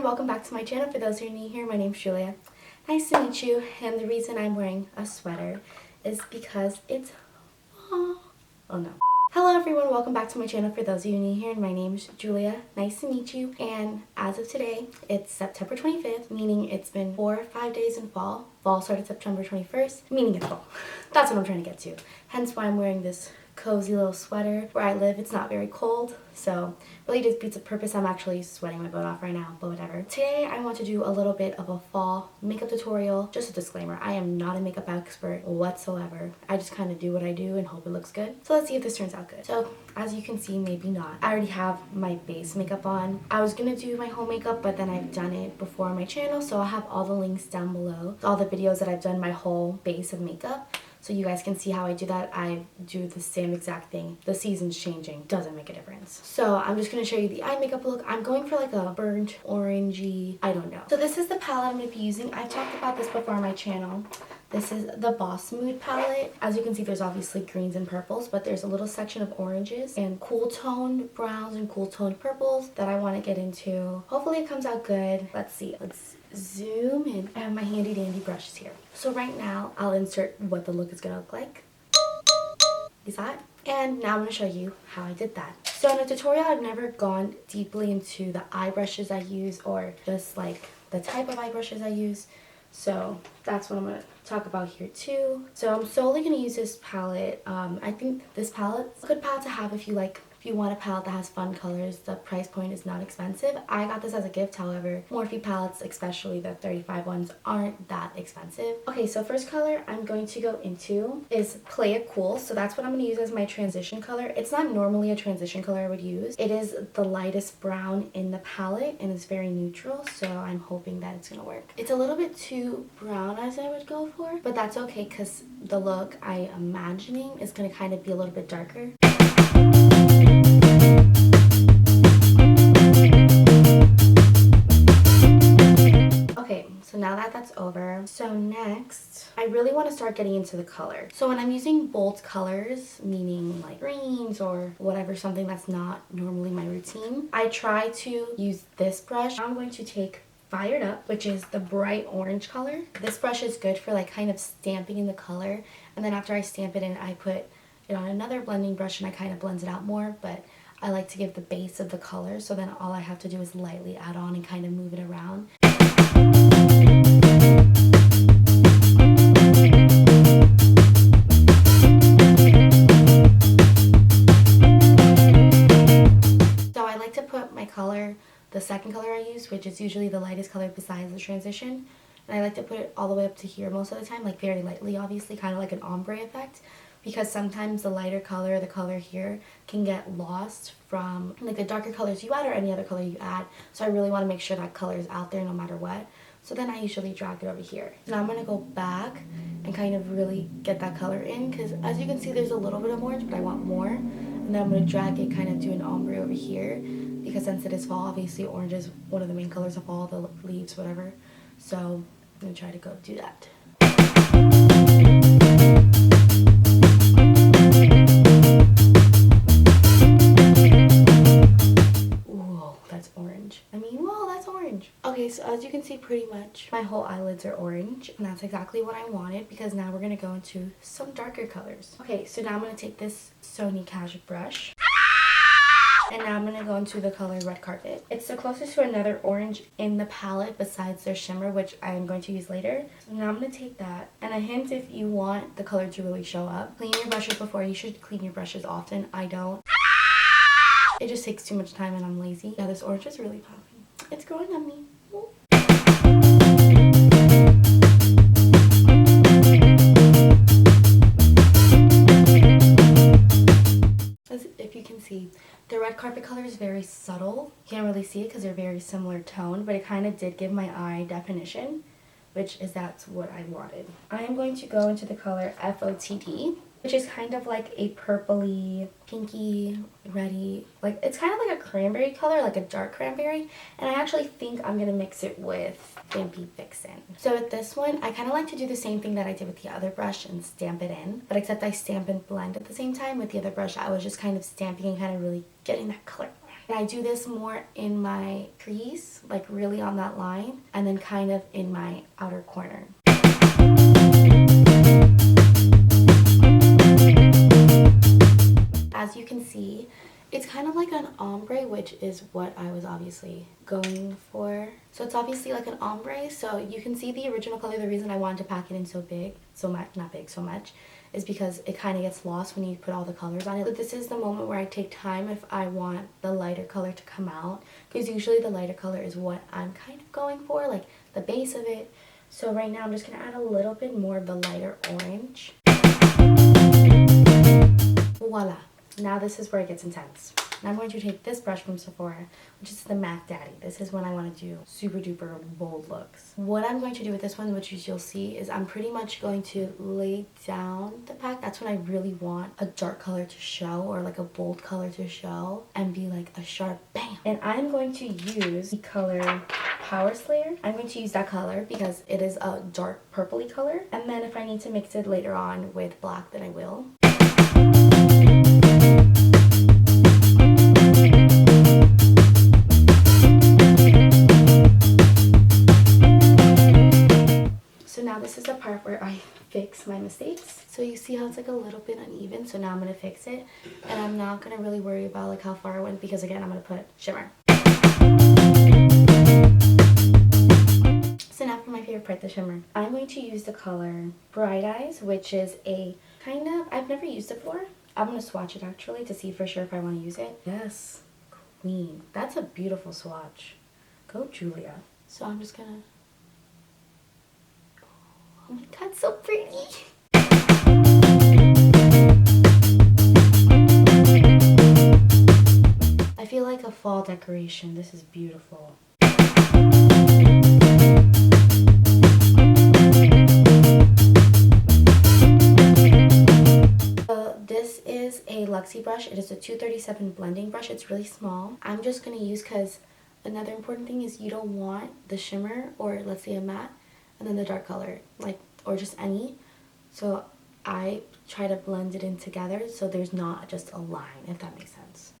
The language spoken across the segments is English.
welcome back to my channel. For those who are new here, my name's Julia. Nice to meet you, and the reason I'm wearing a sweater is because it's fall. Oh no. Hello everyone, welcome back to my channel. For those of you new here, my name's Julia. Nice to meet you, and as of today, it's September 25th, meaning it's been 4 or 5 days in fall. Fall started September 21st, meaning it's fall. That's what I'm trying to get to. Hence why I'm wearing this cozy little sweater. Where I live, it's not very cold, so really just beats the purpose. I'm actually sweating my butt off right now, but whatever. Today I want to do a little bit of a fall makeup tutorial. Just a disclaimer, I am not a makeup expert whatsoever. I just kind of do what I do and hope it looks good. So let's see if this turns out good. So as you can see, maybe not. I already have my base makeup on. I was gonna do my home makeup, but then I've done it before on my channel, so I'll have all the links down below. All the videos that I've done my whole base of makeup. So you guys can see how I do that. I do the same exact thing. The season's changing. Doesn't make a difference. So I'm just going to show you the eye makeup look. I'm going for like a burnt orangey, I don't know. So this is the palette I'm going to be using. I've talked about this before on my channel. This is the Boss Mood palette. As you can see, there's obviously greens and purples, but there's a little section of oranges and cool toned browns and cool toned purples that I want to get into. Hopefully it comes out good. Let's see. Let's zoom in. I have my handy dandy brushes here. So right now, I'll insert what the look is going to look like. Is that? And now I'm going to show you how I did that. So in a tutorial, I've never gone deeply into the eye brushes I use or just like the type of eye brushes I use. So that's what I'm going to talk about here too. So I'm solely going to use this palette. I think this palette's a good palette to have if you want a palette that has fun colors. The price point is not expensive. I got this as a gift, however, Morphe palettes, especially the 35 ones, aren't that expensive. Okay, so first color I'm going to go into is Play It Cool. So that's what I'm going to use as my transition color. It's not normally a transition color I would use. It is the lightest brown in the palette and it's very neutral, so I'm hoping that it's going to work. It's a little bit too brown as I would go for, but that's okay because the look I'm imagining is going to kind of be a little bit darker. Okay, so now that that's over, so next, I really want to start getting into the color. So when I'm using bold colors, meaning like greens or whatever, something that's not normally my routine, I try to use this brush. I'm going to take Fired Up, which is the bright orange color. This brush is good for like kind of stamping in the color, and then after I stamp it in, I put it on another blending brush and I kind of blends it out more, but I like to give the base of the color, so then all I have to do is lightly add on and kind of move it around. So I like to put my color, the second color I use, which is usually the lightest color besides the transition, and I like to put it all the way up to here most of the time, like very lightly, obviously, kind of like an ombre effect. Because sometimes the lighter color, the color here, can get lost from like the darker colors you add or any other color you add. So I really want to make sure that color is out there no matter what. So then I usually drag it over here. Now I'm going to go back and kind of really get that color in, because as you can see there's a little bit of orange, but I want more. And then I'm going to drag it, kind of do an ombre over here, because since it is fall, obviously orange is one of the main colors of fall, the leaves, whatever. So I'm going to try to go do that. Okay, so as you can see, pretty much my whole eyelids are orange, and that's exactly what I wanted, because now we're going to go into some darker colors. Okay, so now I'm going to take this Sony Cash brush, and now I'm going to go into the color Red Carpet. It's the closest to another orange in the palette besides their shimmer, which I'm going to use later. So now I'm going to take that, and a hint if you want the color to really show up, clean your brushes before. You should clean your brushes often. I don't. It just takes too much time and I'm lazy. Yeah, this orange is really popping. It's growing on me. As if you can see, the Red Carpet color is very subtle. You can't really see it because they're very similar tone, but it kind of did give my eye definition, which is that's what I wanted. I am going to go into the color FOTD, which is kind of like a purpley, pinky, reddy, like it's kind of like a cranberry color, like a dark cranberry, and I actually think I'm gonna mix it with Wimpy Vixen. So with this one, I kind of like to do the same thing that I did with the other brush and stamp it in, but except I stamp and blend at the same time. With the other brush, I was just kind of stamping and kind of really getting that color. And I do this more in my crease, like really on that line, and then kind of in my outer corner. As you can see, it's kind of like an ombre, which is what I was obviously going for. So it's obviously like an ombre, so you can see the original color. The reason I wanted to pack it in so much, is because it kind of gets lost when you put all the colors on it. But this is the moment where I take time if I want the lighter color to come out, because usually the lighter color is what I'm kind of going for, like the base of it. So right now I'm just going to add a little bit more of the lighter orange. Voila. Now this is where it gets intense. Now I'm going to take this brush from Sephora, which is the MAC Daddy. This is when I want to do super duper bold looks. What I'm going to do with this one, which you'll see, is I'm pretty much going to lay down the pack. That's when I really want a dark color to show, or like a bold color to show, and be like a sharp bam. And I'm going to use the color Power Slayer. I'm going to use that color because it is a dark purpley color. And then if I need to mix it later on with black, then I will. This is the part where I fix my mistakes. So you see how it's like a little bit uneven, so now I'm going to fix it. And I'm not going to really worry about like how far I went, because again, I'm going to put shimmer. So now for my favorite part, the shimmer. I'm going to use the color Bright Eyes, which is a kind of, I've never used it before. I'm going to swatch it actually to see for sure if I want to use it. Yes, queen. That's a beautiful swatch. Go Julia. So I'm just going to, oh my god, so pretty! I feel like a fall decoration. This is beautiful. This is a Luxie brush. It is a 237 blending brush. It's really small. I'm just going to use, because another important thing is you don't want the shimmer, or let's say a matte, and then the dark color, like, or just any. So I try to blend it in together so there's not just a line, if that makes sense.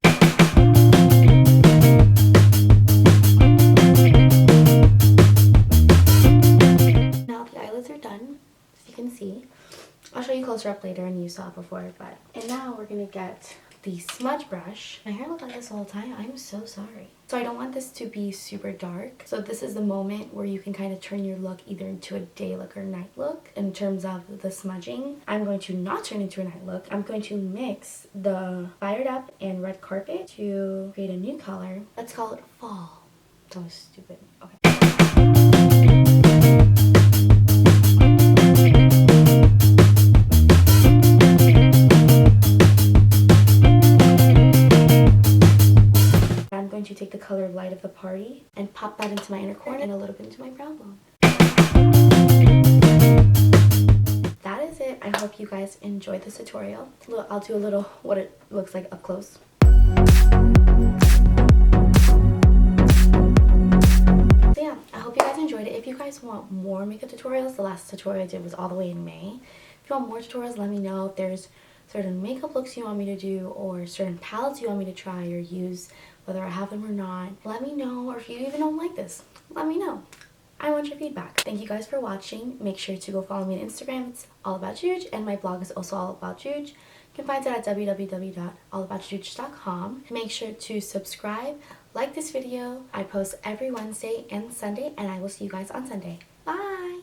Now the eyelids are done, as you can see. I'll show you closer up later, and you saw it before, but. And now we're gonna get the smudge brush. My hair looked like this all the time. I'm so sorry. So I don't want this to be super dark. So this is the moment where you can kind of turn your look either into a day look or night look. In terms of the smudging, I'm going to not turn into a night look. I'm going to mix the Fired Up and Red Carpet to create a new color. Let's call it Fall. That was stupid. Okay. To take the color Light of the Party and pop that into my inner corner and a little bit into my brow bone. That is it. I hope you guys enjoyed this tutorial. I'll do a little what it looks like up close. So yeah, I hope you guys enjoyed it. If you guys want more makeup tutorials, the last tutorial I did was all the way in May. If you want more tutorials, let me know. If there's certain makeup looks you want me to do, or certain palettes you want me to try or use, whether I have them or not, let me know. Or if you even don't like this, let me know. I want your feedback. Thank you guys for watching. Make sure to go follow me on Instagram. It's All About Juge, and my blog is also All About Juge. You can find it at www.allaboutjuge.com. Make sure to subscribe, like this video. I post every Wednesday and Sunday, and I will see you guys on Sunday. Bye!